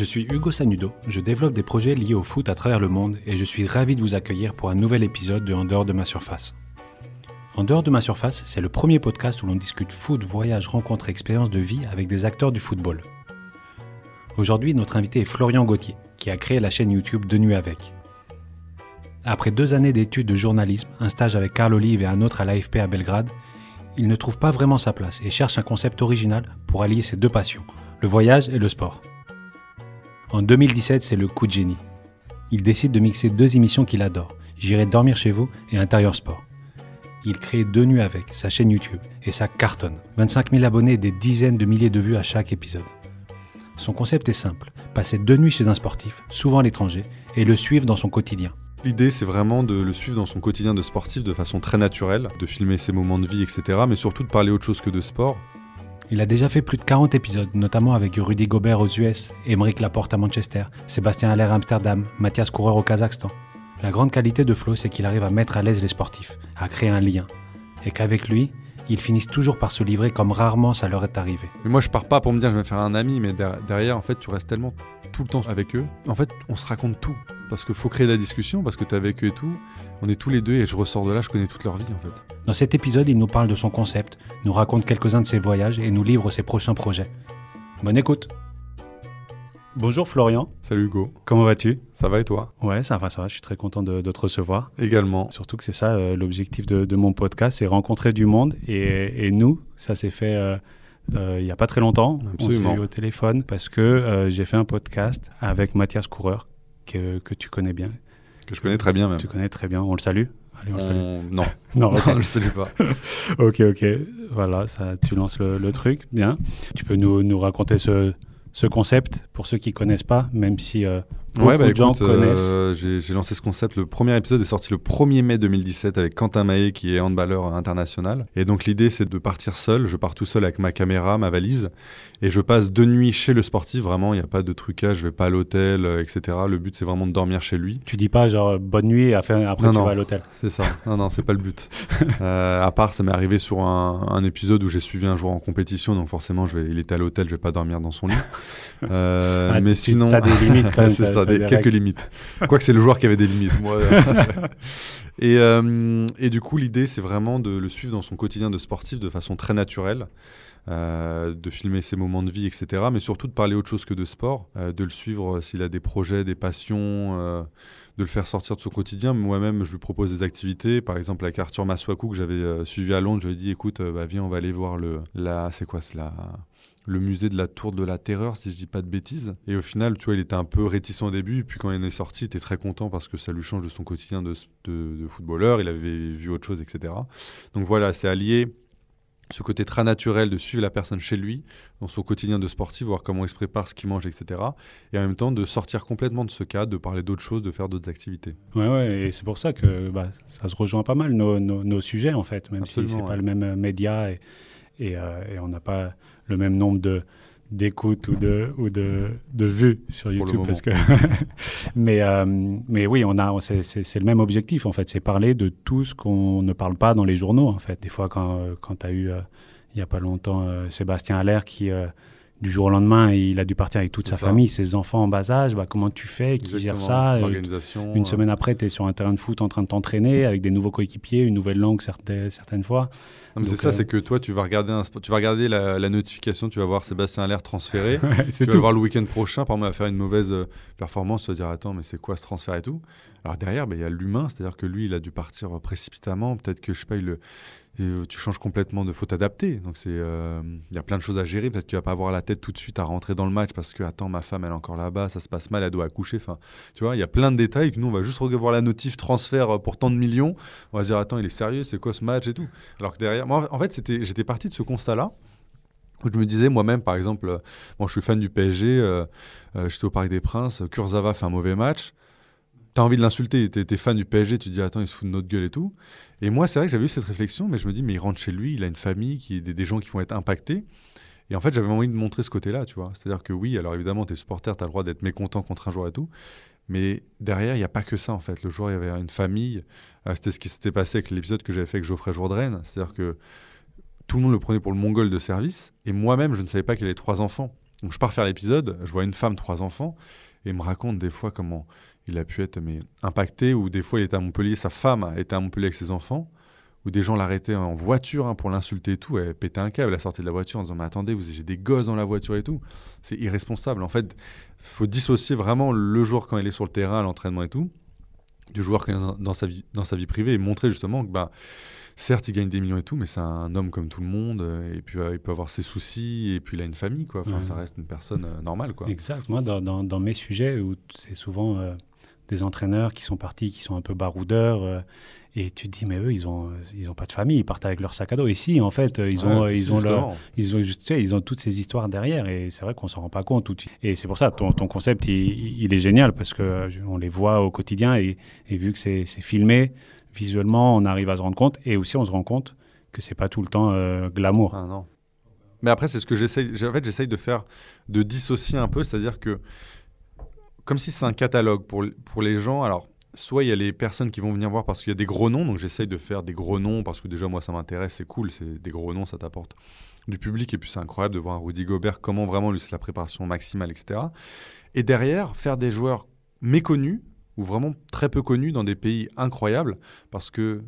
Je suis Hugo Sanudo, je développe des projets liés au foot à travers le monde et je suis ravi de vous accueillir pour un nouvel épisode de En dehors de ma surface. En dehors de ma surface, c'est le premier podcast où l'on discute foot, voyage, rencontres et expériences de vie avec des acteurs du football. Aujourd'hui, notre invité est Florian Gauthier, qui a créé la chaîne YouTube De Nuit Avec. Après 2 années d'études de journalisme, un stage avec Carl Olive et un autre à l'AFP à Belgrade, il ne trouve pas vraiment sa place et cherche un concept original pour allier ses 2 passions, le voyage et le sport. En 2017, c'est le coup de génie. Il décide de mixer 2 émissions qu'il adore, J'irai dormir chez vous et Intérieur Sport. Il crée De Nuit Avec, sa chaîne YouTube, et ça cartonne. 25 000 abonnés et des dizaines de milliers de vues à chaque épisode. Son concept est simple, passer 2 nuits chez un sportif, souvent à l'étranger, et le suivre dans son quotidien. L'idée, c'est vraiment de le suivre dans son quotidien de sportif de façon très naturelle, de filmer ses moments de vie, etc., mais surtout de parler autre chose que de sport. Il a déjà fait plus de 40 épisodes, notamment avec Rudy Gobert aux US, Aymeric Laporte à Manchester, Sébastien Haller à Amsterdam, Mathias Coureur au Kazakhstan. La grande qualité de Flo, c'est qu'il arrive à mettre à l'aise les sportifs, à créer un lien, et qu'avec lui, ils finissent toujours par se livrer comme rarement ça leur est arrivé. Mais moi, je pars pas pour me dire je vais me faire un ami, mais derrière, en fait, tu restes tellement tout le temps avec eux. En fait, on se raconte tout, parce qu'il faut créer de la discussion, parce que tu es avec eux et tout. On est tous les deux et je ressors de là, je connais toute leur vie, en fait. Dans cet épisode, il nous parle de son concept, nous raconte quelques-uns de ses voyages et nous livre ses prochains projets. Bonne écoute. Bonjour Florian. Salut Hugo. Comment vas-tu ? Ça va et toi ? Ouais, ça va, je suis très content de te recevoir. Également. Surtout que c'est ça l'objectif de mon podcast, c'est rencontrer du monde. Et nous, ça s'est fait il n'y a pas très longtemps. Absolument. On s'est eu au téléphone parce que j'ai fait un podcast avec Mathias Coureur, que tu connais bien. Que je connais très bien même. Tu connais très bien, on le salue ? Allez, on le salue. Non, non, okay. Non, je le salue pas. Ok, voilà, ça, tu lances le truc, bien. Tu peux nous raconter ce concept pour ceux qui ne connaissent pas, même si beaucoup de gens connaissent. J'ai lancé ce concept, le premier épisode est sorti le 1er mai 2017 avec Quentin Mahé qui est handballeur international. Et donc l'idée c'est de partir seul, je pars tout seul avec ma caméra, ma valise, et je passe 2 nuits chez le sportif, vraiment il n'y a pas de trucage, je ne vais pas à l'hôtel, etc. Le but c'est vraiment de dormir chez lui. Tu dis pas genre bonne nuit et après tu vas à l'hôtel. C'est ça, non c'est pas le but. À part ça m'est arrivé sur un épisode où j'ai suivi un joueur en compétition, donc forcément il était à l'hôtel, je ne vais pas dormir dans son lit. Mais sinon, t'as des limites quand même. C'est ça, quelques limites. Quoique c'est le joueur qui avait des limites. Moi, et du coup, l'idée, c'est vraiment de le suivre dans son quotidien de sportif de façon très naturelle, de filmer ses moments de vie, etc. Mais surtout de parler autre chose que de sport, de le suivre s'il a des projets, des passions, de le faire sortir de son quotidien. Moi-même, je lui propose des activités. Par exemple, avec Arthur Masuaku, que j'avais suivi à Londres, je lui ai dit, écoute, viens, on va aller voir le musée de la Tour de la Terreur, si je dis pas de bêtises. Et au final, tu vois, il était un peu réticent au début. Puis quand il est sorti, il était très content parce que ça lui change de son quotidien de footballeur. Il avait vu autre chose, etc. Donc voilà, c'est allier ce côté très naturel de suivre la personne chez lui, dans son quotidien de sportif, voir comment il se prépare, ce qu'il mange, etc. Et en même temps, de sortir complètement de ce cadre, de parler d'autres choses, de faire d'autres activités. Ouais, et c'est pour ça que ça se rejoint pas mal, nos sujets, en fait, même Absolument, si c'est pas le même média et on n'a pas le même nombre d'écoutes ou de vues sur YouTube parce que mais oui, c'est le même objectif en fait, c'est parler de tout ce qu'on ne parle pas dans les journaux en fait. Des fois quand tu as eu il y a pas longtemps Sébastien Haller qui du jour au lendemain, il a dû partir avec toute sa famille, ses enfants en bas âge. Comment tu fais? Qui gère ça? L'organisation. Une semaine après, tu es sur un terrain de foot en train de t'entraîner avec des nouveaux coéquipiers, une nouvelle langue certaines fois. Non, c'est ça, c'est que toi, tu vas regarder la notification, tu vas voir Sébastien Haller transféré. Tu vas le voir le week-end prochain, par exemple, à faire une mauvaise performance, tu vas dire attends, mais c'est quoi ce transfert et tout. Alors derrière, il y a l'humain, c'est-à-dire que lui, il a dû partir précipitamment. Peut-être que, je sais pas, tu changes complètement, faut t'adapter. Donc il y a plein de choses à gérer. Peut-être qu'il va pas avoir la tête tout de suite à rentrer dans le match parce que attends, ma femme elle est encore là-bas, ça se passe mal, elle doit accoucher. Enfin, tu vois, il y a plein de détails que nous on va juste revoir la notif transfert pour tant de millions. On va se dire attends, il est sérieux, c'est quoi ce match et tout. Alors que derrière, moi en fait j'étais parti de ce constat-là. Où je me disais moi-même, par exemple, moi je suis fan du PSG, j'étais au Parc des Princes, Kurzawa fait un mauvais match. T'as envie de l'insulter, t'es fan du PSG, tu te dis attends, il se fout de notre gueule et tout. Et moi, c'est vrai que j'avais eu cette réflexion, mais je me dis, mais il rentre chez lui, il a une famille, des gens qui vont être impactés. Et en fait, j'avais envie de montrer ce côté-là, tu vois. C'est-à-dire que oui, alors évidemment, t'es supporter, t'as le droit d'être mécontent contre un joueur et tout. Mais derrière, il n'y a pas que ça, en fait. Le joueur, il y avait une famille. C'était ce qui s'était passé avec l'épisode que j'avais fait avec Geoffrey Jourdain. C'est-à-dire que tout le monde le prenait pour le mongol de service. Et moi-même, je ne savais pas qu'il avait 3 enfants. Donc je pars faire l'épisode, je vois une femme, 3 enfants, et il me raconte des fois comment il a pu être impacté, ou des fois il était à Montpellier, sa femme était à Montpellier avec ses enfants, où des gens l'arrêtaient en voiture pour l'insulter et tout, elle pétait un câble à la sortie de la voiture en disant « Mais attendez, j'ai des gosses dans la voiture et tout ». C'est irresponsable. En fait, il faut dissocier vraiment le joueur quand il est sur le terrain, à l'entraînement et tout, du joueur quand il est dans sa vie privée, et montrer justement que certes, il gagne des millions et tout, mais c'est un homme comme tout le monde, et puis il peut avoir ses soucis, et puis il a une famille, quoi. Enfin, ça reste une personne normale, quoi. Exact. Moi, dans mes sujets, où c'est souvent des entraîneurs qui sont partis, qui sont un peu baroudeurs, et tu te dis, mais eux, ils ont pas de famille, ils partent avec leur sac à dos. Et si, en fait, ils ont toutes ces histoires derrière, et c'est vrai qu'on s'en rend pas compte. Et c'est pour ça, ton concept, il est génial, parce qu'on les voit au quotidien, et vu que c'est filmé, visuellement, on arrive à se rendre compte, et aussi on se rend compte que c'est pas tout le temps glamour. Ah non. Mais après, c'est ce que j'essaye de faire, de dissocier un peu, c'est-à-dire que, comme si c'est un catalogue pour les gens, alors, soit il y a les personnes qui vont venir voir parce qu'il y a des gros noms, donc j'essaye de faire des gros noms, parce que déjà, moi, ça m'intéresse, c'est cool, c'est des gros noms, ça t'apporte du public, et puis c'est incroyable de voir un Rudy Gobert, comment vraiment, lui, c'est la préparation maximale, etc. Et derrière, faire des joueurs méconnus, ou vraiment très peu connus dans des pays incroyables, parce que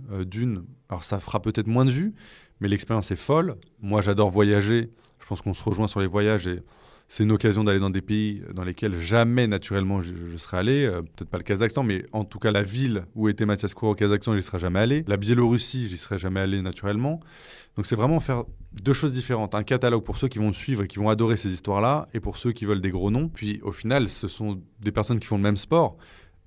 alors ça fera peut-être moins de vues, mais l'expérience est folle. Moi, j'adore voyager. Je pense qu'on se rejoint sur les voyages, et c'est une occasion d'aller dans des pays dans lesquels jamais, naturellement, je serais allé. Peut-être pas le Kazakhstan, mais en tout cas, la ville où était Mathias Kour au Kazakhstan, j'y serais jamais allé. La Biélorussie, j'y serais jamais allé, naturellement. Donc, c'est vraiment faire deux choses différentes. Un catalogue pour ceux qui vont me suivre et qui vont adorer ces histoires-là, et pour ceux qui veulent des gros noms. Puis, au final, ce sont des personnes qui font le même sport,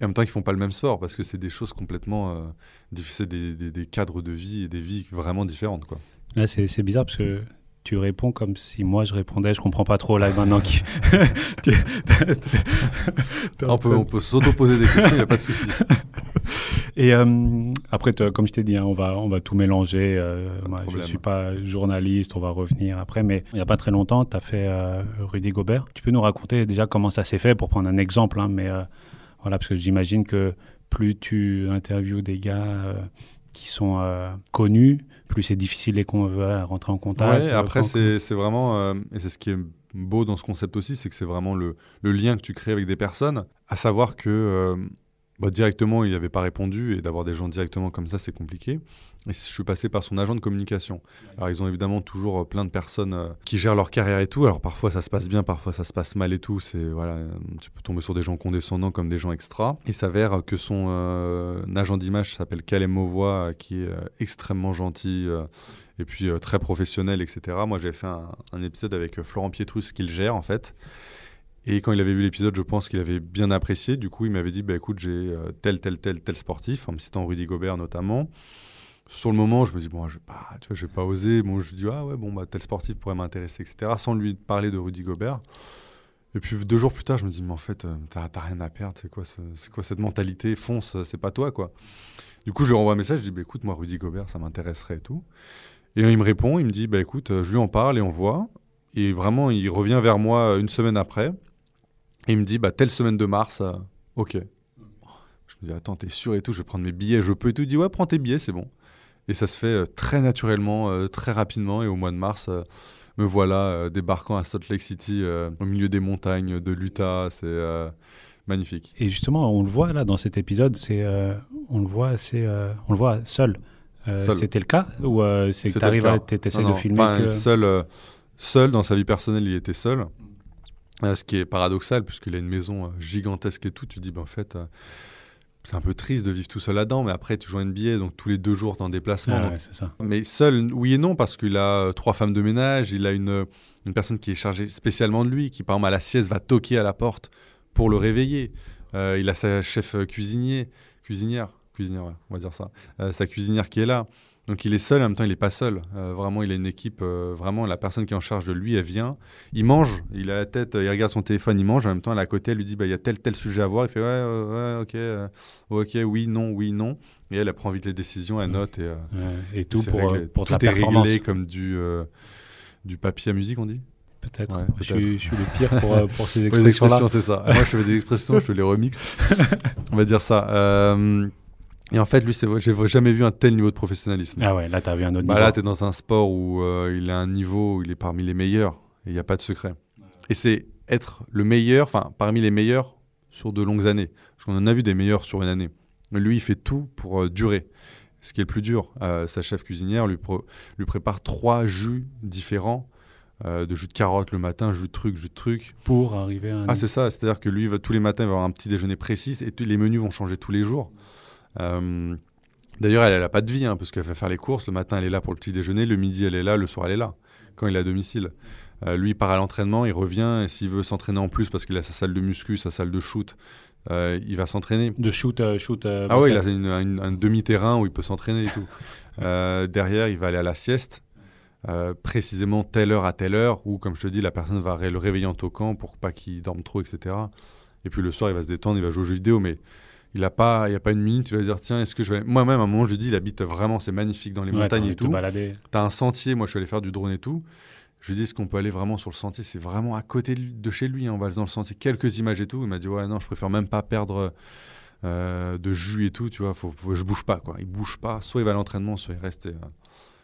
et en même temps, ils ne font pas le même sport, parce que c'est des choses complètement difficiles, des cadres de vie et des vies vraiment différentes, quoi. Là, c'est bizarre, parce que tu réponds comme si moi je répondais, je comprends pas trop là maintenant. On peut s'auto-poser des questions, il n'y a pas de souci. Et après, comme je t'ai dit, hein, on va tout mélanger. Moi, je ne suis pas journaliste, on va revenir après. Mais il n'y a pas très longtemps, tu as fait Rudy Gobert. Tu peux nous raconter déjà comment ça s'est fait, pour prendre un exemple, hein, mais voilà, parce que j'imagine que plus tu interviews des gars qui sont connus, plus c'est difficile à rentrer en contact. Ouais, après, c'est vraiment, et c'est ce qui est beau dans ce concept aussi, c'est que c'est vraiment le lien que tu crées avec des personnes, à savoir que directement, il n'avait pas répondu, et d'avoir des gens directement comme ça, c'est compliqué. Et je suis passé par son agent de communication. Alors, ils ont évidemment toujours plein de personnes qui gèrent leur carrière et tout. Alors, parfois, ça se passe bien, parfois, ça se passe mal et tout. Voilà, tu peux tomber sur des gens condescendants comme des gens extra. Il s'avère que son agent d'image s'appelle Calem Mauvois, qui est extrêmement gentil, et puis très professionnel, etc. Moi, j'avais fait un épisode avec Florent Pietrus, qui le gère, en fait. Et quand il avait vu l'épisode, je pense qu'il avait bien apprécié. Du coup, il m'avait dit, écoute, j'ai tel sportif, en me citant Rudy Gobert notamment. Sur le moment, je me dis, bon, je vais pas oser. Bon, je dis, tel sportif pourrait m'intéresser, etc., sans lui parler de Rudy Gobert. Et puis 2 jours plus tard, je me dis, mais en fait, t'as rien à perdre. C'est quoi cette mentalité? Fonce, c'est pas toi, quoi. Du coup, je lui renvoie un message, je dis, écoute, moi, Rudy Gobert, ça m'intéresserait et tout. Et il me répond, il me dit, écoute, je lui en parle et on voit. Et vraiment, il revient vers moi 1 semaine après. Et il me dit, telle semaine de mars, ok. Je me dis, attends, t'es sûr et tout, je vais prendre mes billets, je peux et tout. Il dit, ouais, prends tes billets, c'est bon. Et ça se fait très naturellement, très rapidement. Et au mois de mars, me voilà débarquant à Salt Lake City, au milieu des montagnes de l'Utah. C'est magnifique. Et justement, on le voit là dans cet épisode, on le voit seul. C'était le cas, ou c'est que tu essaies de filmer seul dans sa vie personnelle, il était seul. Ce qui est paradoxal, puisqu'il a une maison gigantesque et tout. Tu dis, en fait, c'est un peu triste de vivre tout seul là-dedans, mais après, tu joues à NBA, donc tous les 2 jours, tu es en déplacement. Ouais, c'est ça. Mais seul, oui et non, parce qu'il a 3 femmes de ménage, il a une personne qui est chargée spécialement de lui, qui, par exemple, à la sieste, va toquer à la porte pour le réveiller. Il a sa chef cuisinière, ouais, on va dire ça, sa cuisinière qui est là. Donc il est seul, en même temps il n'est pas seul. Vraiment, il a une équipe, vraiment la personne qui est en charge de lui, elle vient, il mange, il a la tête, il regarde son téléphone, il mange, en même temps elle est à côté, elle lui dit, il y a tel sujet à voir, il fait ok, oui, non. Et elle prend vite les décisions, elle note. Et tout pour tout ta performance. Tout est réglé comme du papier à musique, on dit. Peut-être. Ouais, je suis le pire pour ces expressions-là. C'est ça. Moi, je fais des expressions, je te les remixe. On va dire ça. Et en fait, lui, j'ai jamais vu un tel niveau de professionnalisme. Ah ouais, là, tu as vu un autre niveau. Là, tu es dans un sport où il a un niveau où il est parmi les meilleurs. Et il n'y a pas de secret. Et c'est être le meilleur, enfin parmi les meilleurs sur de longues années. Parce qu'on en a vu des meilleurs sur une année. Mais lui, il fait tout pour durer. Ce qui est le plus dur, sa chef cuisinière lui prépare 3 jus différents, de jus de carotte le matin, jus de truc. Pour arriver à... Ah, c'est ça. C'est-à-dire que lui, tous les matins, il va avoir un petit déjeuner précis et les menus vont changer tous les jours. D'ailleurs, elle n'a pas de vie, parce qu'elle va faire les courses. Le matin, elle est là pour le petit déjeuner. Le midi, elle est là. Le soir, elle est là, quand il est à domicile. Lui, il part à l'entraînement, il revient. Et s'il veut s'entraîner en plus, parce qu'il a sa salle de muscu, sa salle de shoot, il va s'entraîner. De shoot ah oui, il a un demi-terrain où il peut s'entraîner et tout. Derrière, il va aller à la sieste, précisément telle heure à telle heure, où, comme je te dis, la personne va le réveiller en toquant pour pas qu'il dorme trop, etc. Et puis le soir, il va se détendre, il va jouer aux jeux vidéo, mais il n'y a pas une minute, tu vas dire, tiens, est-ce que je vais... Moi-même, à un moment, je dis, il habite vraiment, c'est magnifique dans les montagnes et tout. Tu as un sentier, moi, je suis allé faire du drone et tout. Je lui dis, est-ce qu'on peut aller vraiment sur le sentier? C'est vraiment à côté de chez lui, on va dans le sentier, quelques images et tout. Il m'a dit, ouais, non, je préfère même pas perdre de jus et tout, tu vois, je bouge pas, quoi. Il bouge pas, soit il va à l'entraînement, soit il reste.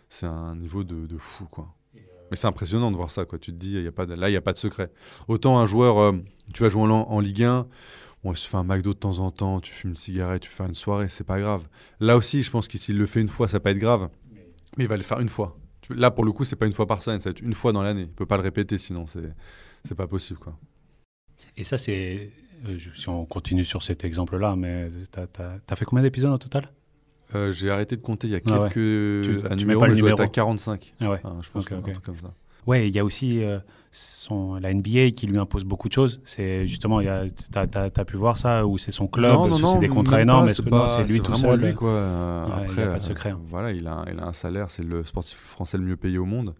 C'est un niveau de fou, quoi. Mais c'est impressionnant de voir ça, quoi. Tu te dis, il n'y a pas de secret. Autant un joueur, tu vas jouer en Ligue 1, on se fait un McDo de temps en temps, tu fumes une cigarette, tu fais une soirée, c'est pas grave. Là aussi, je pense que s'il le fait une fois, ça va pas être grave. Mais il va le faire une fois. Là, pour le coup, c'est pas une fois par semaine, ça va être une fois dans l'année. Il peut pas le répéter, sinon c'est pas possible, quoi. Et ça, c'est... si on continue sur cet exemple-là, mais t'as fait combien d'épisodes au total? J'ai arrêté de compter il y a quelques numéros, mais je dois être à 45. Ah ouais. Je pense un truc comme ça. Ouais, il y a aussi la NBA qui lui impose beaucoup de choses. C'est justement, t'as pu voir ça, où c'est son club, c'est des contrats énormes. C'est lui tout seul. Lui, quoi. Après, il n'a pas de secret. Voilà, il a un salaire, c'est le sportif français le mieux payé au monde,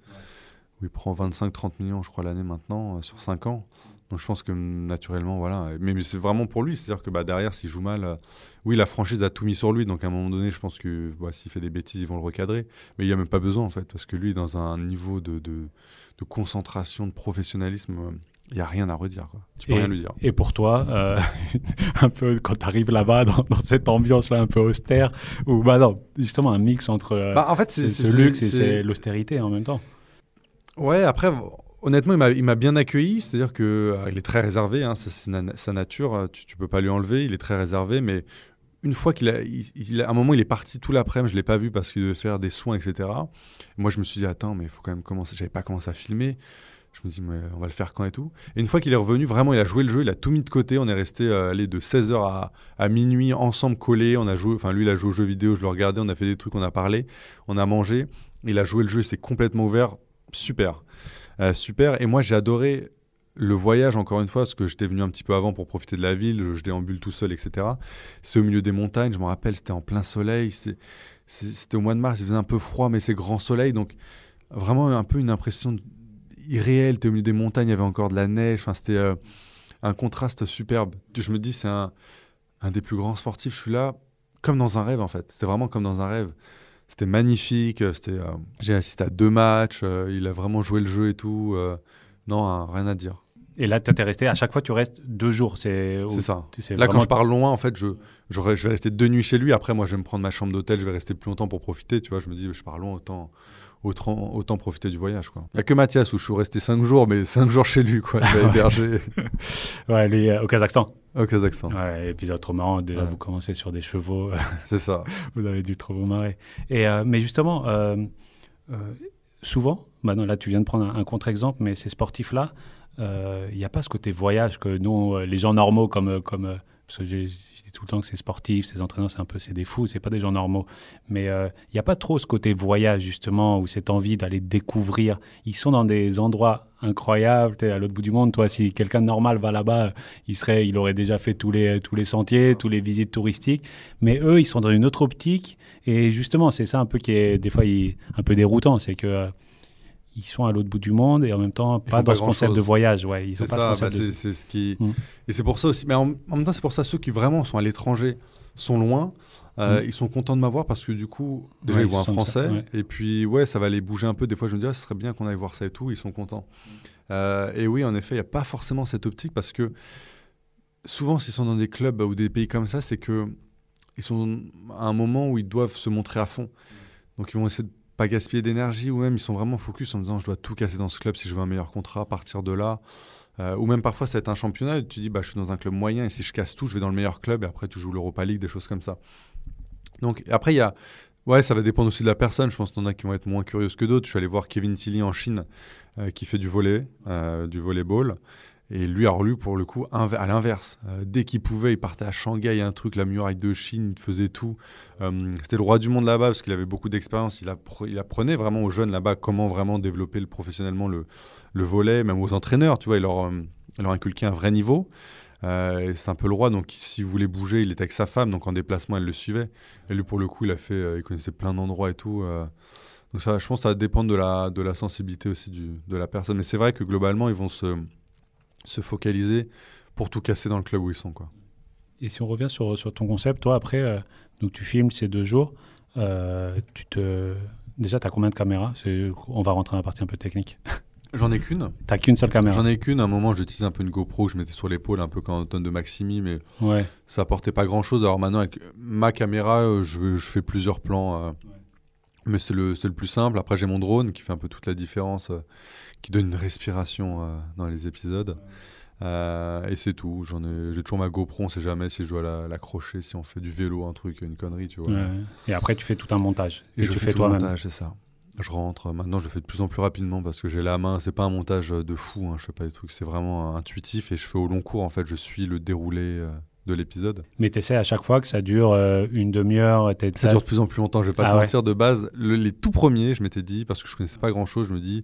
où il prend 25-30 millions, je crois, l'année maintenant, sur 5 ans. Donc je pense que naturellement, voilà. Mais c'est vraiment pour lui. C'est-à-dire que derrière, s'il joue mal, oui, la franchise a tout mis sur lui. Donc à un moment donné, je pense que s'il fait des bêtises, ils vont le recadrer. Mais il n'y a même pas besoin, en fait. Parce que lui, dans un niveau de concentration, de professionnalisme, il n'y a rien à redire, quoi. Tu peux rien lui dire. Et pour toi, un peu quand tu arrives là-bas, dans cette ambiance-là un peu austère, ou non, justement un mix entre en fait, c'est ce luxe et c'est l'austérité en même temps. Ouais, après... Honnêtement, il m'a bien accueilli, c'est-à-dire qu'il est très réservé, c'est sa nature, tu peux pas lui enlever, il est très réservé, mais une fois à un moment, il est parti tout l'après-midi, je l'ai pas vu parce qu'il devait faire des soins, etc. Et moi, je me suis dit, attends, mais il faut quand même commencer, j'avais pas commencé à filmer, je me dis, mais on va le faire quand et tout. Et une fois qu'il est revenu, vraiment, il a joué le jeu, il a tout mis de côté, on est resté de 16h à minuit ensemble collés, lui, il a joué aux jeux vidéo, je le regardais, on a fait des trucs, on a parlé, on a mangé, il a joué le jeu, il s'est complètement ouvert, super. Super, et moi j'ai adoré le voyage, encore une fois, parce que j'étais venu un petit peu avant pour profiter de la ville, je déambule tout seul, etc. C'est au milieu des montagnes, je me rappelle, c'était en plein soleil, c'était au mois de mars, il faisait un peu froid, mais c'est grand soleil, donc vraiment un peu une impression irréelle, t'es au milieu des montagnes, il y avait encore de la neige, c'était un contraste superbe. Je me dis, c'est un des plus grands sportifs, je suis là comme dans un rêve en fait, c'est vraiment comme dans un rêve. C'était magnifique, j'ai assisté à 2 matchs, il a vraiment joué le jeu et tout. Non, rien à dire. Et là, tu es resté, à chaque fois, tu restes 2 jours. C'est ça. Là, quand je pars loin, en fait, je vais rester 2 nuits chez lui. Après, moi, je vais me prendre ma chambre d'hôtel, je vais rester plus longtemps pour profiter. Tu vois, je me dis, je pars loin, autant profiter du voyage, quoi. Il n'y a que Mathias où je suis resté 5 jours, mais 5 jours chez lui, quoi. Il m'a hébergé. Ouais, lui, au Kazakhstan. Au Kazakhstan. Ouais, épisode trop marrant. Déjà, vous commencez sur des chevaux. C'est ça. Vous avez dû trop vous marrer. Mais justement, souvent, là, tu viens de prendre un contre-exemple, mais ces sportifs-là, il n'y a pas ce côté voyage que nous, les gens normaux, comme parce que je dis tout le temps que ces sportifs, ces entraîneurs, c'est des fous, c'est pas des gens normaux. Mais il n'y a pas trop ce côté voyage, justement, ou cette envie d'aller découvrir. Ils sont dans des endroits incroyables, à l'autre bout du monde. Toi, si quelqu'un de normal va là-bas, il aurait déjà fait tous les sentiers, toutes les visites touristiques. Mais eux, ils sont dans une autre optique. Et justement, c'est ça un peu qui est des fois un peu déroutant, c'est que ils sont à l'autre bout du monde et en même temps pas dans ce concept de voyage. Ouais, ils sont pas ce concept c'est ce qui... Et c'est pour ça aussi, mais en même temps c'est pour ça ceux qui vraiment sont à l'étranger sont loin, ils sont contents de m'avoir parce que du coup déjà ils voient un français et puis ça va les bouger un peu. Des fois je me dis ce serait bien qu'on aille voir ça et tout, ils sont contents. Et oui, en effet, il n'y a pas forcément cette optique parce que souvent s'ils sont dans des clubs ou des pays comme ça, c'est que ils sont à un moment où ils doivent se montrer à fond. Donc ils vont essayer de pas gaspiller d'énergie, ou même ils sont vraiment focus en me disant je dois tout casser dans ce club si je veux un meilleur contrat, partir de là. Ou même parfois, ça va être un championnat et tu dis, je suis dans un club moyen et si je casse tout, je vais dans le meilleur club et après, tu joues l'Europa League, des choses comme ça. Donc, après, il y a... Ouais, ça va dépendre aussi de la personne. Je pense qu'il y en a qui vont être moins curieuses que d'autres. Je suis allé voir Kevin Tilly en Chine, qui fait du volleyball. Et lui, pour le coup, à l'inverse. Dès qu'il pouvait, il partait à Shanghai, un truc, la muraille de Chine, il faisait tout. C'était le roi du monde là-bas parce qu'il avait beaucoup d'expérience. Il apprenait vraiment aux jeunes là-bas comment vraiment développer professionnellement le volley, même aux entraîneurs. Tu vois, il leur inculquait un vrai niveau. C'est un peu le roi, donc s'il voulait bouger, il était avec sa femme, donc en déplacement, elle le suivait. Et lui, pour le coup, il connaissait plein d'endroits et tout. Donc ça, je pense que ça va dépendre de la sensibilité aussi de la personne. Mais c'est vrai que globalement, ils vont se focaliser pour tout casser dans le club où ils sont, quoi. Et si on revient sur ton concept, toi, après, donc tu filmes ces 2 jours, déjà, tu as combien de caméras? On va rentrer dans la partie un peu technique. J'en ai qu'une. T'as qu'une seule caméra? J'en ai qu'une. À un moment, j'utilisais un peu une GoPro que je mettais sur l'épaule, un peu comme Anton de Maximi, mais ça apportait pas grand-chose. Alors maintenant, avec ma caméra, je fais plusieurs plans, mais c'est le plus simple. Après, j'ai mon drone qui fait un peu toute la différence, qui donne une respiration dans les épisodes. Et c'est tout. J'ai toujours ma GoPro, on sait jamais si je dois l'accrocher, si on fait du vélo, un truc, une connerie, tu vois. Ouais. Et après, tu fais tout un montage. Et je fais tout le montage, c'est ça. Je rentre. Maintenant, je le fais de plus en plus rapidement parce que j'ai la main. C'est pas un montage de fou. Je fais pas des trucs. C'est vraiment intuitif et je fais au long cours. En fait, je suis le déroulé de l'épisode. Mais tu essaies à chaque fois que ça dure une demi-heure. Ça dure de plus en plus longtemps. Je vais pas te mentir. De base, les tout premiers, je m'étais dit, parce que je connaissais pas grand-chose, je me dis,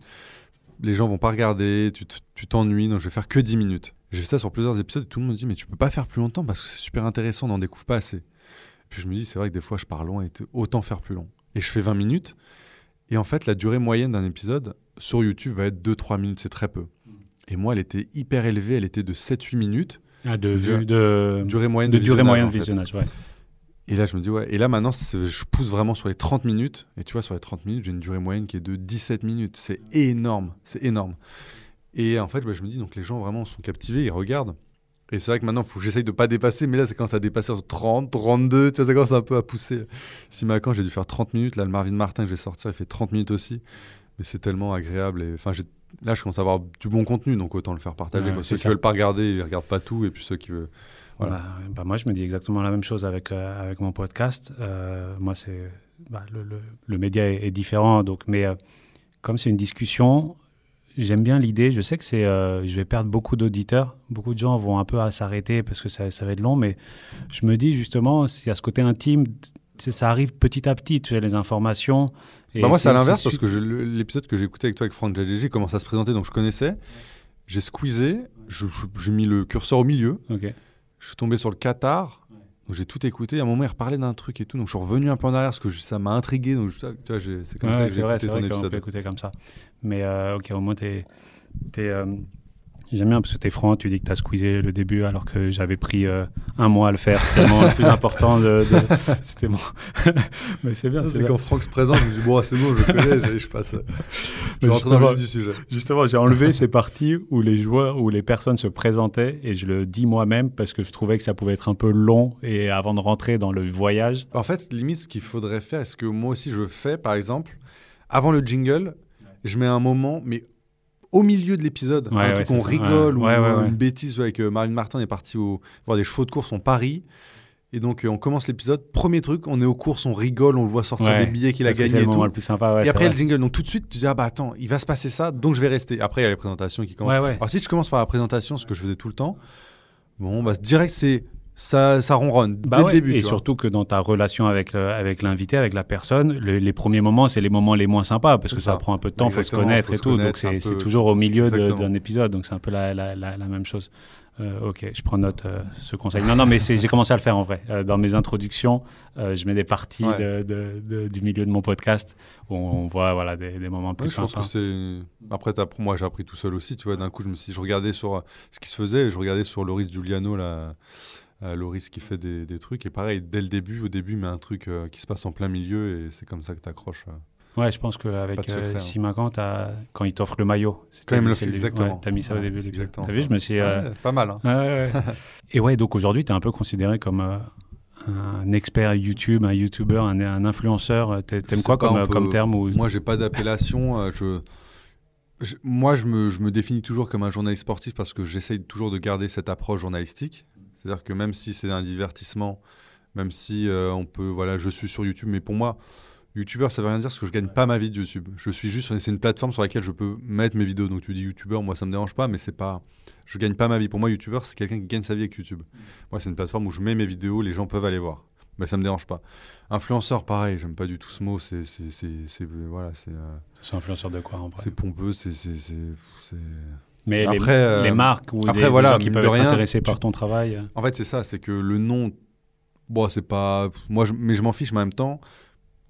les gens vont pas regarder, tu t'ennuies, donc je vais faire que 10 minutes. J'ai fait ça sur plusieurs épisodes et tout le monde me dit, mais tu peux pas faire plus longtemps parce que c'est super intéressant, on n'en découvre pas assez. Puis je me dis, c'est vrai que des fois, je pars loin et autant faire plus long. Et je fais 20 minutes. Et en fait, la durée moyenne d'un épisode sur YouTube va être 2-3 minutes, c'est très peu. Et moi, elle était hyper élevée, elle était de 7-8 minutes. De durée moyenne de visionnage. Visionnage, ouais. Et là, je me dis, et là, maintenant, je pousse vraiment sur les 30 minutes. Et tu vois, sur les 30 minutes, j'ai une durée moyenne qui est de 17 minutes. C'est énorme, c'est énorme. Et en fait, je me dis, donc les gens vraiment sont captivés, ils regardent. Et c'est vrai que maintenant, il faut que j'essaye de ne pas dépasser. Mais là, c'est quand ça dépasse sur 30, 32. Tu vois, ça commence un peu à pousser. Simacan, j'ai dû faire 30 minutes. Là, le Marvin Martin que je vais sortir, il fait 30 minutes aussi. Mais c'est tellement agréable. Et, là, je commence à avoir du bon contenu. Donc, autant le faire partager. Ceux qui ne veulent pas regarder, ils ne regardent pas tout. Et puis ceux qui veulent... Voilà. Moi, je me dis exactement la même chose avec mon podcast. Moi, le média est différent. Mais comme c'est une discussion... J'aime bien l'idée. Je sais que je vais perdre beaucoup d'auditeurs. Beaucoup de gens vont un peu s'arrêter parce que ça va être long. Mais je me dis justement, il y a ce côté intime. Ça arrive petit à petit, tu sais, les informations. Et moi, c'est à l'inverse parce que l'épisode que j'ai écouté avec toi, avec Franck Jadjiji, commence à se présenter. Donc, je connaissais. J'ai squeezé. J'ai mis le curseur au milieu. Okay. Je suis tombé sur le Qatar. Donc, j'ai tout écouté. À un moment, il reparlait d'un truc et tout. Donc, je suis revenu un peu en arrière parce que ça m'a intrigué. Donc, tu vois, c'est comme ça que j'ai écouté ton épisode. On peut écouter comme ça. Mais ok, au moins, j'aime bien parce que t'es franc, tu dis que t'as squeezé le début alors que j'avais pris 1 mois à le faire. C'était vraiment le plus important. C'était bon. Mais c'est bien. C'est quand Franck se présente, je me dis bon, c'est bon, je connais, je passe. Je rentre dans le vif du sujet. Justement, j'ai enlevé ces parties où les joueurs, où les personnes se présentaient et je le dis moi-même parce que je trouvais que ça pouvait être un peu long et avant de rentrer dans le voyage. En fait, limite, ce qu'il faudrait faire, est-ce que moi aussi je fais, par exemple, avant le jingle, je mets un moment, mais au milieu de l'épisode, un truc on rigole ou une bêtise avec Marvin Martin, on est parti voir des chevaux de course en Paris. Et donc, on commence l'épisode. Premier truc, on est aux courses, on rigole, on le voit sortir des billets qu'il a gagnés. C'est le moment le plus sympa. Et après, le jingle. Donc, tout de suite, tu dis, attends, il va se passer ça, donc je vais rester. Après, il y a les présentations qui commencent. Alors, si je commence par la présentation, ce que je faisais tout le temps, direct, ça ronronne dès le début. Et surtout que dans ta relation avec l'invité, avec la personne, les premiers moments, c'est les moments les moins sympas parce que ça prend un peu de temps, il faut se connaître et tout. Donc, c'est toujours au milieu d'un épisode. Donc, c'est un peu la même chose. Ok, je prends note ce conseil. Non, mais j'ai commencé à le faire en vrai. Dans mes introductions, je mets des parties du milieu de mon podcast où on voit des moments plus sympas. Je pense que c'est... Après, moi, j'ai appris tout seul aussi. Tu vois, d'un coup, je regardais sur ce qui se faisait. Je regardais sur Loris Giuliano, Loris qui fait des trucs. Et pareil, dès le début, il met un truc qui se passe en plein milieu et c'est comme ça que tu accroches. Ouais, je pense qu'avec Simacan, quand il t'offre le maillot, exactement. T'as mis ça au début. T'as vu, je me suis... pas mal. Hein. Et donc aujourd'hui, t'es un peu considéré comme un expert YouTube, un YouTuber, un influenceur. T'aimes quoi comme terme Moi, j'ai pas d'appellation. Moi, je me définis toujours comme un journaliste sportif parce que j'essaye toujours de garder cette approche journalistique. C'est-à-dire que même si c'est un divertissement, même si on peut, voilà, je suis sur YouTube, mais pour moi, YouTubeur, ça veut rien dire parce que je gagne pas ma vie de YouTube. Je suis juste, c'est une plateforme sur laquelle je peux mettre mes vidéos. Donc tu dis YouTubeur, moi ça me dérange pas, mais c'est pas, je gagne pas ma vie. Pour moi, YouTubeur, c'est quelqu'un qui gagne sa vie avec YouTube. Moi, c'est une plateforme où je mets mes vidéos, les gens peuvent aller voir. Mais ça me dérange pas. Influenceur, pareil, j'aime pas du tout ce mot. Voilà, C'est influenceur de quoi en vrai? c'est pompeux, Mais après, les marques ou après, des voilà, gens qui peuvent être rien, intéressés par ton travail. En fait, c'est ça, c'est que le nom, bon, c'est pas, mais je m'en fiche, mais en même temps,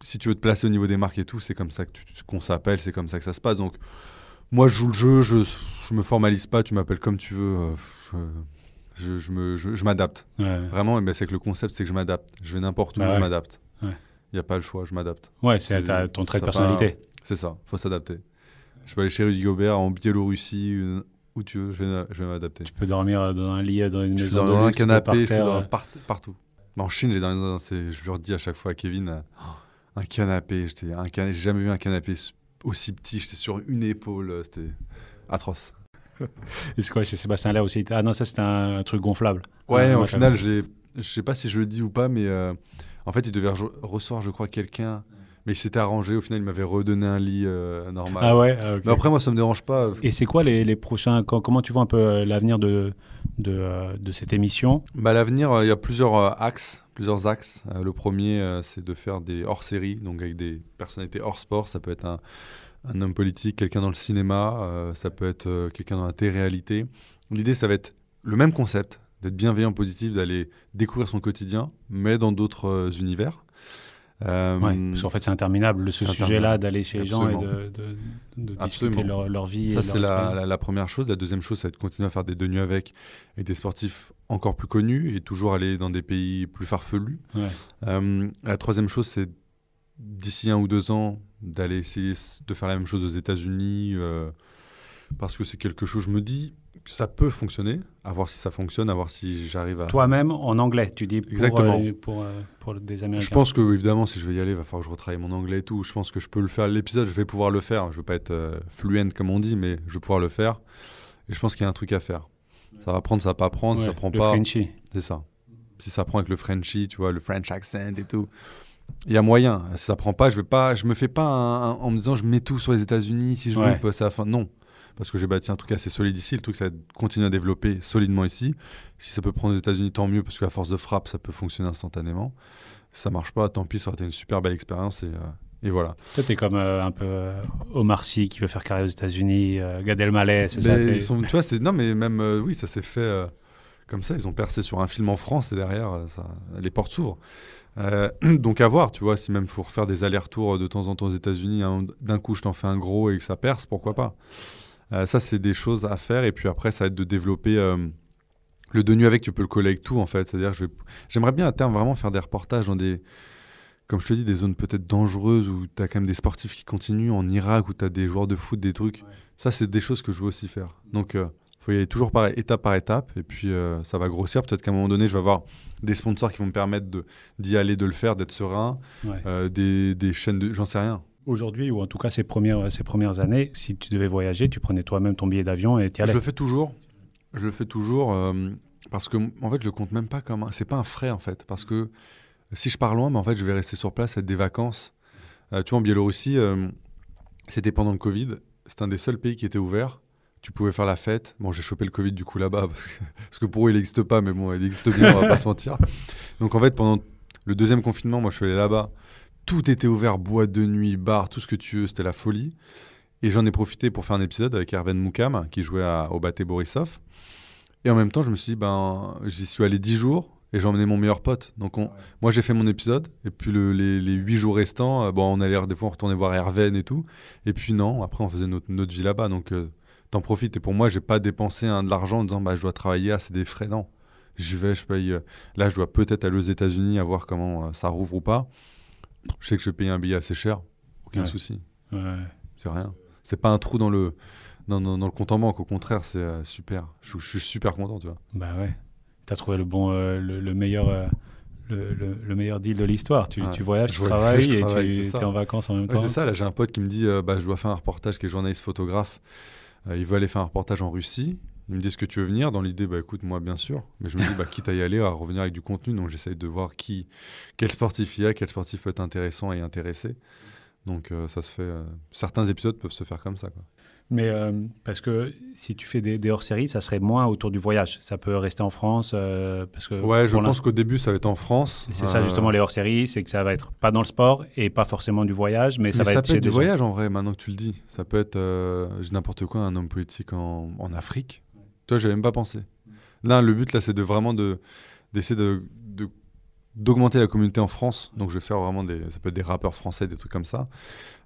si tu veux te placer au niveau des marques et tout, c'est comme ça qu'on s'appelle, c'est comme ça que ça se passe. Donc, moi, je joue le jeu, je me formalise pas, tu m'appelles comme tu veux, je m'adapte. Ouais. Vraiment, c'est que le concept, c'est que je m'adapte. Je vais n'importe où, je m'adapte. Il n'y a pas le choix, je m'adapte. Ouais, c'est ton trait de personnalité. C'est ça, faut s'adapter. Je peux aller chez Rudy Gobert en Biélorussie, où tu veux, je vais m'adapter. Tu peux dormir dans un lit, dans une maison dans un luxe, canapé, par terre, partout. En Chine, je leur dis à chaque fois à Kevin, un canapé, j'ai jamais vu un canapé aussi petit, j'étais sur une épaule, c'était atroce. Et c'est quoi chez Sébastien Allaire aussi? Ah non, ça c'était un truc gonflable. Ouais, au final, je sais pas si je le dis ou pas, mais en fait, il devait recevoir, je crois, quelqu'un, mais il s'était arrangé. Au final, il m'avait redonné un lit normal. Ah ouais, okay. Mais après, moi, ça me dérange pas. Et c'est quoi les prochains... Comment tu vois un peu l'avenir de cette émission? L'avenir, il y a plusieurs axes. Le premier, c'est de faire des hors-séries, donc avec des personnalités hors sport. Ça peut être un homme politique, quelqu'un dans le cinéma, ça peut être quelqu'un dans la télé-réalité. L'idée, ça va être le même concept, d'être bienveillant, positif, d'aller découvrir son quotidien, mais dans d'autres univers. Parce qu'en fait, c'est interminable, ce sujet-là, d'aller chez Absolument. les gens et de discuter leur vie. Ça, c'est la première chose. La deuxième chose, c'est de continuer à faire des deux nuits avec des sportifs encore plus connus et toujours aller dans des pays plus farfelus. Ouais. La troisième chose, c'est d'ici 1 ou 2 ans, d'aller essayer de faire la même chose aux États-Unis parce que c'est quelque chose, je me dis, que ça peut fonctionner, à voir si ça fonctionne, à voir si j'arrive à... Toi-même, en anglais, tu dis, Exactement. Pour des Américains. Je pense que, évidemment, si je vais y aller, il va falloir que je retravaille mon anglais et tout. Je pense que je peux le faire. L'épisode, je vais pouvoir le faire. Je ne vais pas être fluent, comme on dit, mais je vais pouvoir le faire. Et je pense qu'il y a un truc à faire. Ça va prendre, ça va pas prendre, ça prend pas... Le Frenchie. C'est ça. Si ça prend avec le Frenchie, tu vois, le French accent et tout, il y a moyen. Si ça prend pas, je me fais pas en me disant, je mets tout sur les États-Unis, si je veux passer à la fin. Non. Parce que j'ai bâti un truc assez solide ici. Le truc, ça va continuer à développer solidement ici. Si ça peut prendre aux États-Unis, tant mieux, parce qu'à force de frappe, ça peut fonctionner instantanément. Si ça marche pas, tant pis, ça aurait été une super belle expérience. Et voilà. Toi, t'es comme un peu Omar Sy qui veut faire carrière aux États-Unis, Gad Elmaleh, c'est ça? Tu vois, non, mais même, oui, ça s'est fait comme ça. Ils ont percé sur un film en France et derrière, les portes s'ouvrent. Donc à voir, tu vois, si même il faut refaire des allers-retours de temps en temps aux États-Unis, d'un coup, je t'en fais un gros et que ça perce, pourquoi pas? Ça, c'est des choses à faire. Et puis après, ça va être de développer le deux nuits avec, tu peux le coller avec tout, en fait. C'est-à-dire, j'aimerais bien à terme vraiment faire des reportages dans des, comme je te dis, des zones peut-être dangereuses où tu as quand même des sportifs qui continuent, en Irak où tu as des joueurs de foot, des trucs. Ouais. Ça, c'est des choses que je veux aussi faire. Donc, faut y aller toujours étape par étape. Et puis, ça va grossir. Peut-être qu'à un moment donné, je vais avoir des sponsors qui vont me permettre d'y aller, de le faire, d'être serein. Ouais. Des chaînes j'en sais rien. Aujourd'hui, ou en tout cas ces premières années, si tu devais voyager, tu prenais toi-même ton billet d'avion et tu y allais. Je le fais toujours. Parce que, en fait, je le compte même pas comme c'est pas un frais, en fait. Parce que si je pars loin, en fait, je vais rester sur place, être des vacances. Tu vois, en Biélorussie, c'était pendant le Covid. C'était un des seuls pays qui était ouvert. Tu pouvais faire la fête. Bon, j'ai chopé le Covid du coup là-bas parce que pour eux, il n'existe pas, mais bon, il existe bien, on va pas se mentir. Donc, en fait, pendant le deuxième confinement, moi, je suis allé là-bas. Tout était ouvert, boîte de nuit, bar, tout ce que tu veux, c'était la folie. Et j'en ai profité pour faire un épisode avec Erven Moukam, qui jouait au Baté Borisov. Et en même temps, je me suis dit, j'y suis allé 10 jours et j'ai emmené mon meilleur pote. Donc, moi, j'ai fait mon épisode. Et puis, les 8 jours restants, on allait des fois, on retournait voir Erven et tout. Et puis, non, après, on faisait notre vie là-bas. Donc, t'en profites. Et pour moi, j'ai pas dépensé de l'argent en disant, je dois travailler, c'est des frais. Non, j'y vais, je paye. Là, je dois peut-être aller aux États-Unis à voir comment ça rouvre ou pas. Je sais que je vais payer un billet assez cher, aucun souci. Ouais. C'est rien. C'est pas un trou dans le compte en banque, au contraire, c'est super. Je suis super content, tu vois. Bah ouais. T'as trouvé le meilleur le meilleur deal de l'histoire. Tu voyages, tu travailles et tu es en vacances en même temps. C'est ça, là j'ai un pote qui me dit je dois faire un reportage, qui est journaliste photographe. Il veut aller faire un reportage en Russie. Il me dit est-ce que tu veux venir? Dans l'idée, écoute, moi bien sûr. Mais je me dis quitte à y aller, à revenir avec du contenu. Donc j'essaye de voir quel sportif il y a, quel sportif peut être intéressant et intéressé. Donc ça se fait. Certains épisodes peuvent se faire comme ça, quoi. Mais parce que si tu fais des hors-séries, ça serait moins autour du voyage. Ça peut rester en France parce que. Ouais, je pense qu'au début, ça va être en France. C'est ça justement les hors-séries, c'est que ça va être pas dans le sport et pas forcément du voyage, mais ça va être. Ça peut être du voyage en vrai. Maintenant que tu le dis, ça peut être n'importe quoi, un homme politique en Afrique. Toi, j'avais même pas pensé. Là, le but là, c'est d'essayer d'augmenter la communauté en France. Donc, je vais faire vraiment ça peut être des rappeurs français, des trucs comme ça.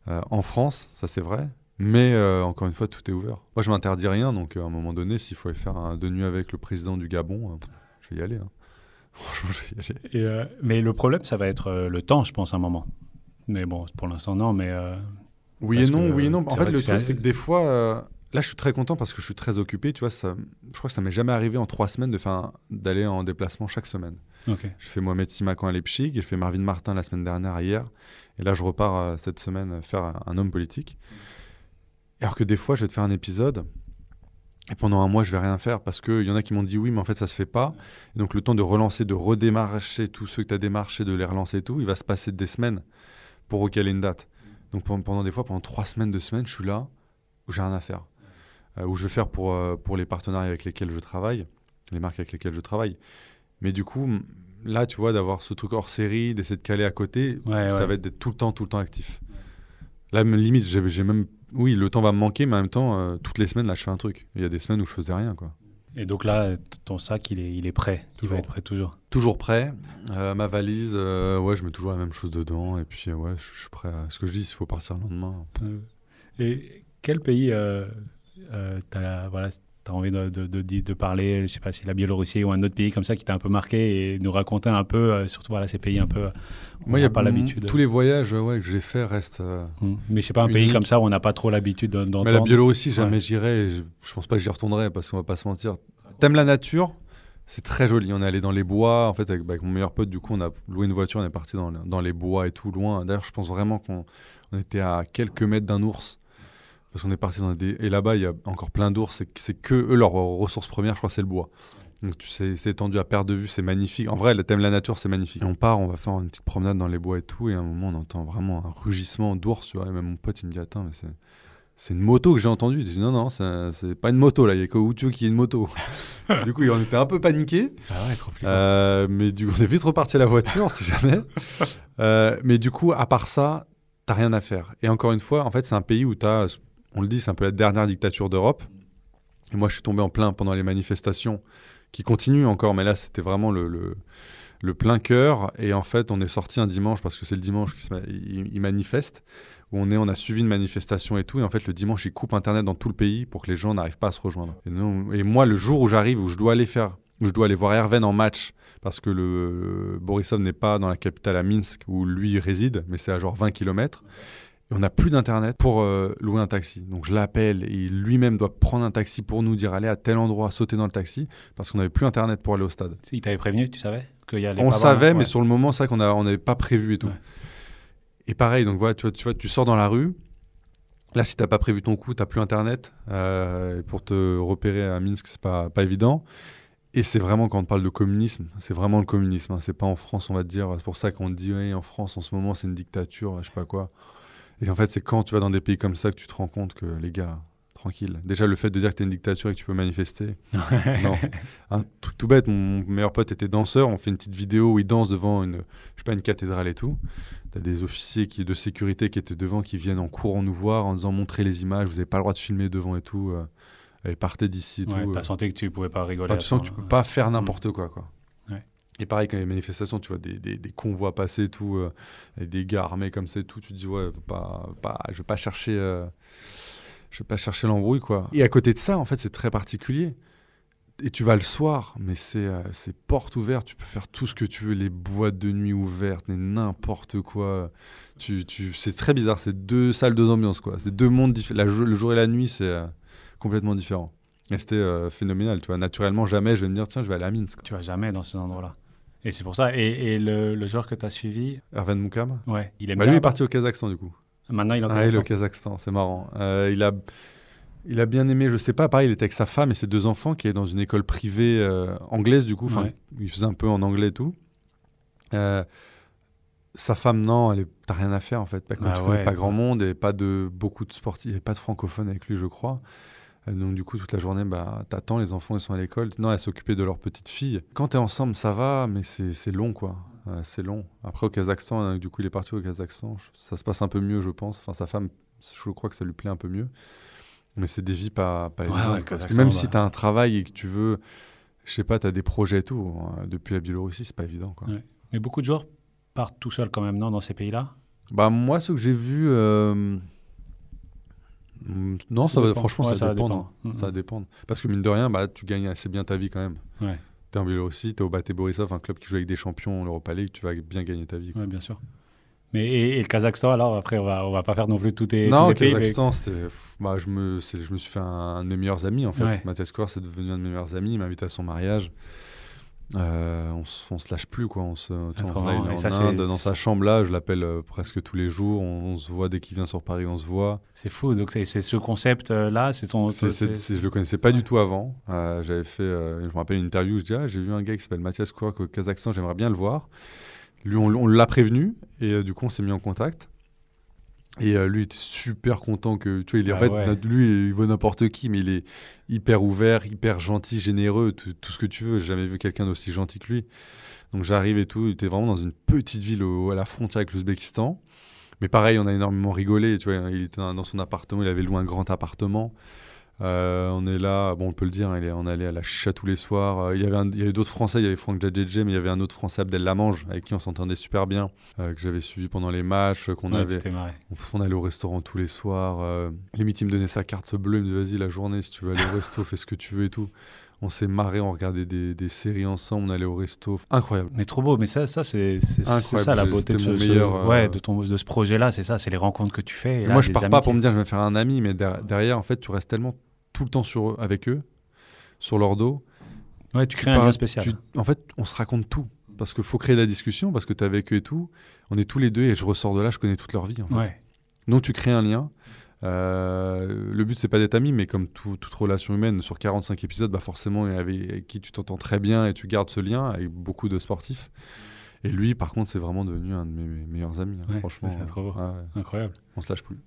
En France, ça c'est vrai. Mais encore une fois, tout est ouvert. Moi, je m'interdis rien. Donc, à un moment donné, s'il faut aller faire un 2 nuits avec le président du Gabon, je vais y aller. Hein. Franchement, je vais y aller. Mais le problème, ça va être le temps, je pense, à un moment. Mais bon, pour l'instant, non. Mais oui et non. En fait, le truc, c'est que des fois, là, je suis très content parce que je suis très occupé. Tu vois, je crois que ça m'est jamais arrivé en 3 semaines d'aller en déplacement chaque semaine. Okay. J'ai fait Mohamed Simakan à Leipzig, j'ai fait Marvin Martin la semaine dernière, hier. Et là, je repars cette semaine faire un homme politique. Alors que des fois, je vais te faire un épisode et pendant un mois, je vais rien faire parce qu'il y en a qui m'ont dit oui, mais en fait, ça se fait pas. Et donc, le temps de relancer, de redémarcher tous ceux que tu as démarchés, de les relancer et tout, il va se passer des semaines pour recaler une date. Donc, pendant 3 semaines, 2 semaines, je suis là où j'ai rien à faire. Où je vais faire pour les partenariats avec lesquels je travaille, les marques avec lesquelles je travaille. Mais du coup, là, tu vois, d'avoir ce truc hors série, d'essayer de caler à côté, ça va être d'être tout le temps actif. Là, limite, j'ai même... Oui, le temps va me manquer, mais en même temps, toutes les semaines, là, je fais un truc. Il y a des semaines où je faisais rien, quoi. Et donc là, ton sac, il est prêt. Toujours. Il va être prêt toujours. Toujours prêt. Ma valise, je mets toujours la même chose dedans. Et puis, je suis prêt à... Ce que je dis, il faut partir le lendemain. Et quel pays t'as envie de parler, je sais pas si la Biélorussie ou un autre pays comme ça qui t'a un peu marqué et nous raconter un peu, surtout ces pays un peu où moi, on n'a pas l'habitude. Tous les voyages que j'ai faits restent mais je sais pas, un unique. pays comme ça où on n'a pas trop l'habitude d'entendre. Mais la Biélorussie, jamais j'irai. Je pense pas que j'y retournerai parce qu'on va pas se mentir. T'aimes la nature? C'est très joli. On est allé dans les bois. En fait, avec mon meilleur pote, du coup, on a loué une voiture, on est parti dans les bois et tout, loin. D'ailleurs, je pense vraiment qu'on était à quelques mètres d'un ours. Parce qu'on est parti dans et là-bas, il y a encore plein d'ours. C'est que eux, leur ressource première, je crois, c'est le bois. Donc, c'est étendu à perte de vue, c'est magnifique. En vrai, le thème de la nature, c'est magnifique. Et on part, on va faire une petite promenade dans les bois et tout. Et à un moment, on entend vraiment un rugissement d'ours. Tu vois, et même mon pote, il me dit attends, mais c'est une moto que j'ai entendue. Je dis non, c'est pas une moto là. Il y a que où tu veux qu'il y ait une moto. Du coup, on était un peu paniqués. Ah ouais, trop flippant. Mais du coup, on est vite reparti à la voiture, si jamais. Mais du coup, à part ça, t'as rien à faire. Et encore une fois, en fait, c'est un pays où on le dit, c'est un peu la dernière dictature d'Europe. Et moi, je suis tombé en plein pendant les manifestations qui continuent encore, mais là, c'était vraiment le plein cœur. Et en fait, on est sorti un dimanche, parce que c'est le dimanche qu'ils manifestent, où on a suivi une manifestation et tout. Et en fait, le dimanche, ils coupent Internet dans tout le pays pour que les gens n'arrivent pas à se rejoindre. Et moi, le jour où j'arrive, où je dois aller voir Herven en match, parce que le Borisov n'est pas dans la capitale à Minsk, où lui réside, mais c'est à genre 20 km. Et on n'a plus d'internet pour louer un taxi. Donc je l'appelle et il lui-même doit prendre un taxi pour nous dire allez à tel endroit, sauter dans le taxi, parce qu'on n'avait plus internet pour aller au stade. Il t'avait prévenu, tu savais on savait, mais sur le moment, c'est vrai qu'on n'avait pas prévu et tout. Ouais. Et pareil, donc voilà, tu sors dans la rue. Là, si tu n'as pas prévu ton coup, tu n'as plus internet. Pour te repérer à Minsk, c'est pas évident. Et c'est vraiment, quand on parle de communisme, c'est vraiment le communisme. Hein. C'est pas en France, on va te dire. C'est pour ça qu'on dit oui, en France, en ce moment, c'est une dictature, je sais pas quoi. Et en fait, c'est quand tu vas dans des pays comme ça que tu te rends compte que, les gars, tranquille. Déjà, le fait de dire que tu es une dictature et que tu peux manifester. Non. Un truc tout bête, mon meilleur pote était danseur. On fait une petite vidéo où il danse devant une cathédrale et tout. Tu as des officiers de sécurité qui étaient devant, qui viennent en courant nous voir en disant montrez les images, vous n'avez pas le droit de filmer devant et tout. Et partez d'ici. Ouais, tu as senti que tu ne pouvais pas rigoler. Tu sens que tu ne peux pas faire n'importe quoi. Ouais. Et pareil, quand il y a des manifestations, tu vois des convois passer, tout, avec des gars armés comme ça et tout, tu te dis, ouais, je vais pas chercher l'embrouille, quoi. Et à côté de ça, en fait, c'est très particulier. Et tu vas le soir, mais c'est porte ouverte, tu peux faire tout ce que tu veux, les boîtes de nuit ouvertes, n'importe quoi. C'est très bizarre, c'est 2 salles, 2 ambiances, quoi. C'est 2 mondes différents. Le jour et la nuit, c'est complètement différent. Et c'était phénoménal, tu vois. Naturellement, jamais je vais me dire, tiens, je vais aller à Minsk. Tu vas jamais dans ces endroits-là. Et c'est pour ça. Et le joueur que tu as suivi, Erwan Moukam. ouais, il aime Lui, bien. il est parti au Kazakhstan, du coup. Maintenant, il est en Ah, le Kazakhstan, c'est marrant. Il a bien aimé, je sais pas, pareil, il était avec sa femme et ses 2 enfants qui est dans une école privée anglaise, du coup. Ouais. Il faisait un peu en anglais et tout. Sa femme, non, t'as rien à faire en fait. Tu connais pas grand monde et pas de beaucoup de sportifs, il n'y avait pas de francophones avec lui, je crois. Donc du coup, toute la journée, t'attends, les enfants, ils sont à l'école. Non, elle s'occupait de leur petite fille. Quand t'es ensemble, ça va, mais c'est long, quoi. C'est long. Après, au Kazakhstan, du coup, il est parti au Kazakhstan. Ça se passe un peu mieux, je pense. Enfin, sa femme, je crois que ça lui plaît un peu mieux. Mais c'est des vies pas évidentes. Parce que même si t'as un travail et que tu veux, je sais pas, t'as des projets et tout, depuis la Biélorussie, c'est pas évident, quoi. Ouais. Mais beaucoup de joueurs partent tout seuls quand même, non, dans ces pays-là? Moi, ce que j'ai vu... Non, franchement, ça va dépendre. Ça va dépendre. Parce que mine de rien, tu gagnes assez bien ta vie quand même. Ouais. T'es en Biélorussie, t'es au BATE Borisov, un club qui joue avec des champions en Europa League, tu vas bien gagner ta vie. Oui, bien sûr. Mais et le Kazakhstan, alors après, on va pas faire non plus tous les pays. pays. Non, le Kazakhstan, je me suis fait un de mes meilleurs amis en fait. Ouais. Mathias Kor, c'est devenu un de mes meilleurs amis. Il m'invite à son mariage. On se lâche plus, quoi. On va en Inde, dans sa chambre là, je l'appelle presque tous les jours. On se voit dès qu'il vient sur Paris, on se voit. C'est fou. Donc c'est ce concept là, je le connaissais pas du tout avant. J'avais fait, je me rappelle une interview où je dis j'ai vu un gars qui s'appelle Mathias Kor au Kazakhstan, j'aimerais bien le voir. Lui, on l'a prévenu et du coup on s'est mis en contact. Et lui, il était super content que... Tu vois, lui, il voit n'importe qui, mais il est hyper ouvert, hyper gentil, généreux, tout ce que tu veux. J'ai jamais vu quelqu'un d'aussi gentil que lui. Donc j'arrive et tout, il était vraiment dans une petite ville à la frontière avec l'Ouzbékistan. Mais pareil, on a énormément rigolé. Tu vois, il était dans son appartement, il avait loué un grand appartement. On est là, on peut le dire, on allait à la chicha tous les soirs. Il y avait d'autres Français, il y avait Franck Djadjedje, mais il y avait un autre Français, Abdel Lamange, avec qui on s'entendait super bien, que j'avais suivi pendant les matchs, on allait au restaurant tous les soirs. Limite, il me donnait sa carte bleue, il me disait vas-y, la journée, si tu veux aller au resto, fais ce que tu veux et tout. On s'est marré, on regardait des séries ensemble, on allait au resto. Incroyable. Mais trop beau, mais ça c'est ça la beauté de ce projet-là, c'est ça, c'est les rencontres que tu fais. Et là, moi, je pars pas pour me dire je vais faire un ami, mais derrière, en fait, tu restes tellement tout le temps avec eux, sur leur dos. Ouais, tu crées un lien spécial. En fait, on se raconte tout. Parce qu'il faut créer de la discussion, parce que tu es avec eux et tout. On est tous les deux et je ressors de là, je connais toute leur vie. En fait. Ouais. Donc, tu crées un lien. Le but, c'est pas d'être ami, mais comme toute relation humaine, sur 45 épisodes, forcément, il y avait avec qui tu t'entends très bien et tu gardes ce lien avec beaucoup de sportifs. Et lui, par contre, c'est vraiment devenu un de mes meilleurs amis. Franchement, c'est trop beau. Incroyable. On se lâche plus.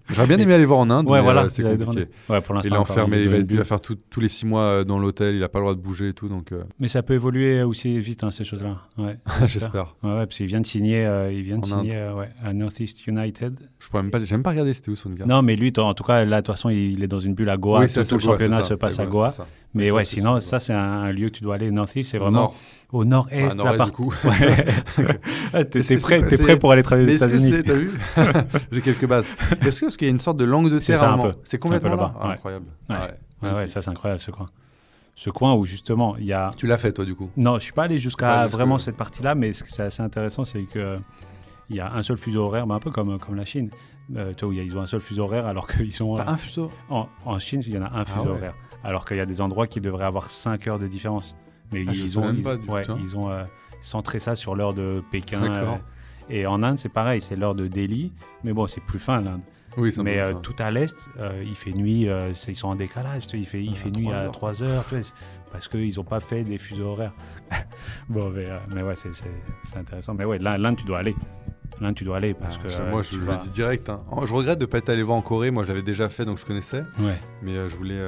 J'aurais bien aimé aller voir en Inde, mais c'est compliqué. Pour l'instant, il est enfermé, il va faire tous les 6 mois dans l'hôtel, il n'a pas le droit de bouger et tout. Donc, Mais ça peut évoluer aussi vite, ces choses-là. Ouais, j'espère. Parce qu'il vient de signer, à Northeast United. J'ai même pas regardé c'était où son gars. Non, mais lui, en tout cas, là, de toute façon, il est dans une bulle à Goa. Tout le championnat se passe à Goa. Mais sinon, ça, c'est un lieu où tu dois aller. Northeast, c'est vraiment au nord-est, la partie. Du coup. T'es prêt pour aller travailler aux États-Unis. Mais est-ce que c'est, t'as vu? J'ai quelques bases. Est-ce qu'il y a une sorte de langue de terre? C'est ça un peu. C'est complètement là-bas. Incroyable. Ça, c'est incroyable, ce coin. Ce coin où, justement, il y a... Tu l'as fait, toi, du coup? Non, je ne suis pas allé jusqu'à vraiment cette partie-là, mais ce qui est assez intéressant, c'est qu'il y a un seul fuseau horaire, un peu comme la Chine. Tu vois, ils ont un seul fuseau horaire, alors qu'ils sont... T'as un fuseau? En Chine, il y en a un fuseau horaire. Alors qu'il y a des endroits qui devraient avoir 5 heures de différence. Mais ils ont centré ça sur l'heure de Pékin. Et en Inde, c'est pareil, c'est l'heure de Delhi. Mais bon, c'est plus fin, l'Inde. Oui, mais tout à l'est, il fait nuit, ils sont en décalage. Il fait nuit à 3 heures. Parce qu'ils n'ont pas fait des fuseaux horaires. mais ouais, c'est intéressant. Mais ouais, l'Inde, tu dois aller. L'Inde, tu dois aller parce que... Moi, je le dis direct. Je regrette de ne pas être allé voir en Corée. Moi, je l'avais déjà fait, donc je connaissais. Ouais. Mais je voulais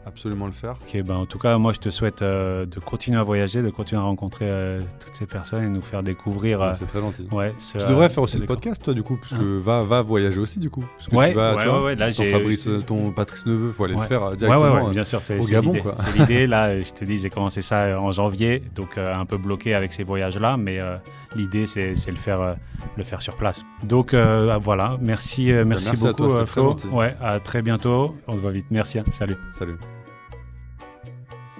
absolument le faire. Ok, en tout cas, moi, je te souhaite de continuer à voyager, de continuer à rencontrer toutes ces personnes et nous faire découvrir... c'est très gentil. Ouais, tu devrais faire aussi le podcast, toi, du coup, parce que va voyager aussi, du coup. Parce que tu vas, là, ton Patrice Neveu, il faut aller le faire directement. Bien sûr, c'est Gabon, l'idée. C'est l'idée. Là, je te dis, j'ai commencé ça en janvier, donc un peu bloqué avec ces voyages-là, mais l'idée, c'est le faire sur place. Donc, voilà. Merci beaucoup, à toi, Flo. À très bientôt. On se voit vite. Merci. Salut.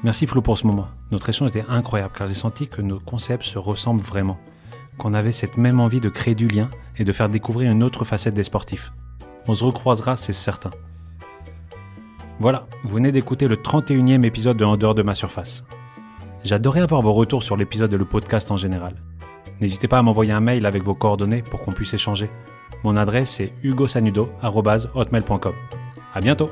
Merci Flo pour ce moment. Notre échange était incroyable car j'ai senti que nos concepts se ressemblent vraiment. Qu'on avait cette même envie de créer du lien et de faire découvrir une autre facette des sportifs. On se recroisera, c'est certain. Voilà, vous venez d'écouter le 31e épisode de En dehors de ma surface. J'adorais avoir vos retours sur l'épisode et le podcast en général. N'hésitez pas à m'envoyer un mail avec vos coordonnées pour qu'on puisse échanger. Mon adresse est hugosanudo@hotmail.com. À bientôt!